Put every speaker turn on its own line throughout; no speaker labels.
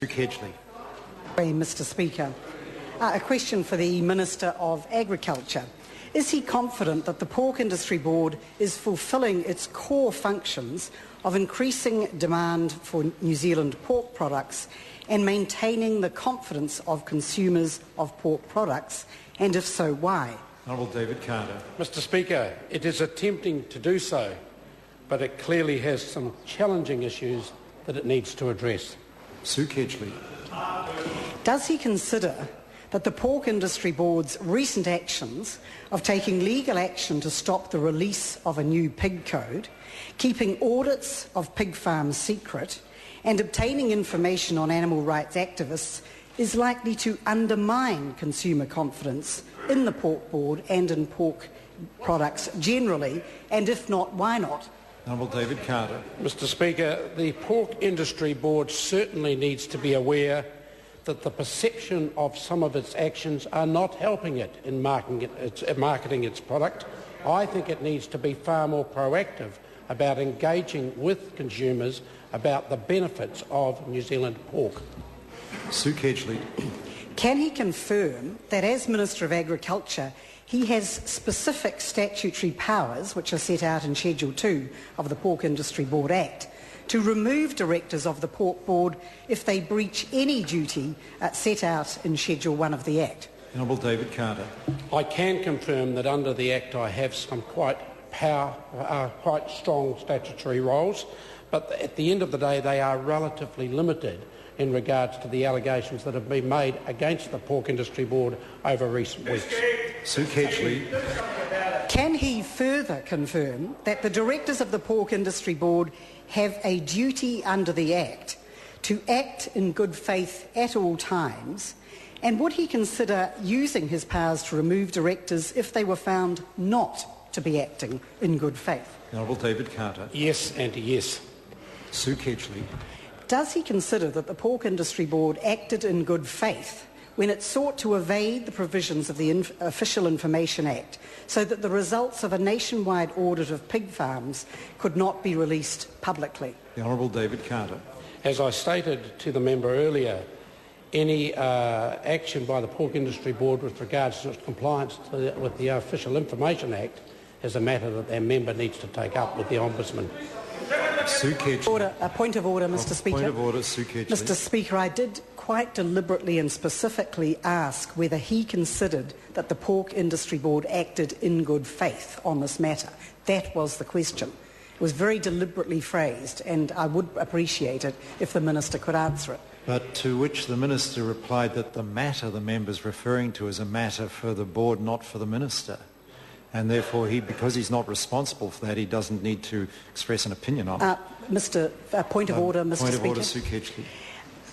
Kedgley.
Mr Speaker. A question for the Minister of Agriculture. Is he confident that the Pork Industry Board is fulfilling its core functions of increasing demand for New Zealand pork products and maintaining the confidence of consumers of pork products, and if so, why?
Honourable David Carter.
Mr Speaker, it is attempting to do so, but it clearly has some challenging issues that it needs to address.
Sue Kedgley.
Does he consider that the Pork Industry Board's recent actions of taking legal action to stop the release of a new pig code, keeping audits of pig farms secret, and obtaining information on animal rights activists is likely to undermine consumer confidence in the Pork Board and in pork products generally, and if not, why not?
Honourable David Carter.
Mr Speaker, the Pork Industry Board certainly needs to be aware that the perception of some of its actions are not helping it in marketing its product. I think it needs to be far more proactive about engaging with consumers about the benefits of New Zealand pork.
Sue Kedgley.
Can he confirm that as Minister of Agriculture he has specific statutory powers, which are set out in Schedule 2 of the Pork Industry Board Act, to remove directors of the Pork Board if they breach any duty set out in Schedule 1 of the Act?
Honourable David Carter.
I can confirm that under the Act I have some quite strong statutory roles, but at the end of the day they are relatively limited in regards to the allegations that have been made against the Pork Industry Board over recent weeks.
Sue Kedgley.
Can he further confirm that the directors of the Pork Industry Board have a duty under the Act to act in good faith at all times, and would he consider using his powers to remove directors if they were found not to be acting in good faith?
Honourable David Carter.
Yes and yes.
Sue Kedgley.
Does he consider that the Pork Industry Board acted in good faith when it sought to evade the provisions of the Official Information Act so that the results of a nationwide audit of pig farms could not be released publicly?
The Honourable David Carter.
As I stated to the member earlier, any action by the Pork Industry Board with regards to its compliance with the Official Information Act is a matter that their member needs to take up with the Ombudsman.
Sue Kedgley.
A point of order, Mr Speaker.
Point of order, Sue Kedgley.
Mr Speaker, I did quite deliberately and specifically ask whether he considered that the Pork Industry Board acted in good faith on this matter. That was the question. It was very deliberately phrased, and I would appreciate it if the Minister could answer it.
But to which the Minister replied that the matter the member's referring to is a matter for the Board, not for the Minister. And therefore, because he's not responsible for that, he doesn't need to express an opinion on it.
Point of order, Mr.
Point
Speaker.
of order, Sue Kedgley.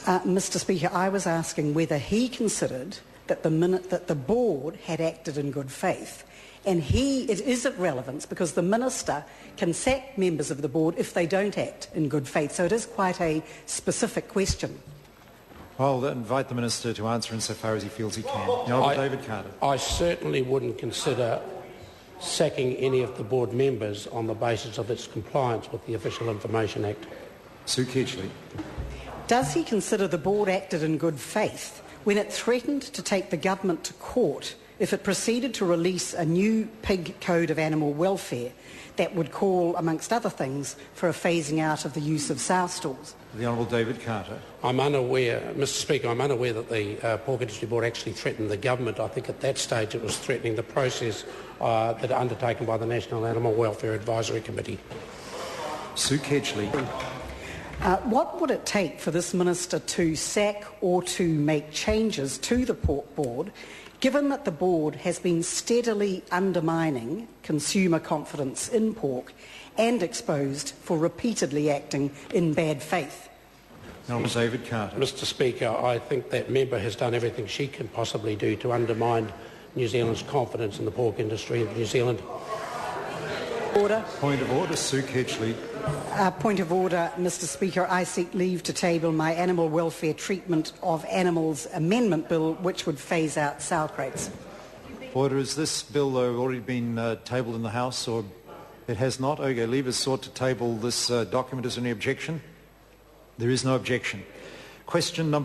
Mr. Speaker, I was asking whether he considered that the Board had acted in good faith. And it is of relevance because the Minister can sack members of the Board if they don't act in good faith. So it is quite a specific question.
I'll invite the Minister to answer insofar as he feels he can. Honourable David Carter.
I certainly wouldn't consider sacking any of the Board members on the basis of its compliance with the Official Information Act.
Sue Kedgley.
Does he consider the Board acted in good faith when it threatened to take the government to court if it proceeded to release a new pig code of animal welfare that would call, amongst other things, for a phasing out of the use of sow stalls?
The Honourable David Carter.
I'm unaware, Mr Speaker, I'm unaware that the Pork Industry Board actually threatened the government. I think at that stage it was threatening the process that are undertaken by the National Animal Welfare Advisory Committee.
Sue Kedgley.
What would it take for this Minister to sack or to make changes to the Pork Board, given that the Board has been steadily undermining consumer confidence in pork and exposed for repeatedly acting in bad faith?
Honourable David Carter.
Mr Speaker, I think that member has done everything she can possibly do to undermine New Zealand's confidence in the pork industry in New Zealand.
Order.
Point of order, Sue Kedgley.
Point of order, Mr Speaker. I seek leave to table my Animal Welfare Treatment of Animals Amendment Bill, which would phase out sow crates.
Order. Has this bill already been tabled in the House, or it has not? Okay, leave has sought to table this document. Is there any objection? There is no objection. Question number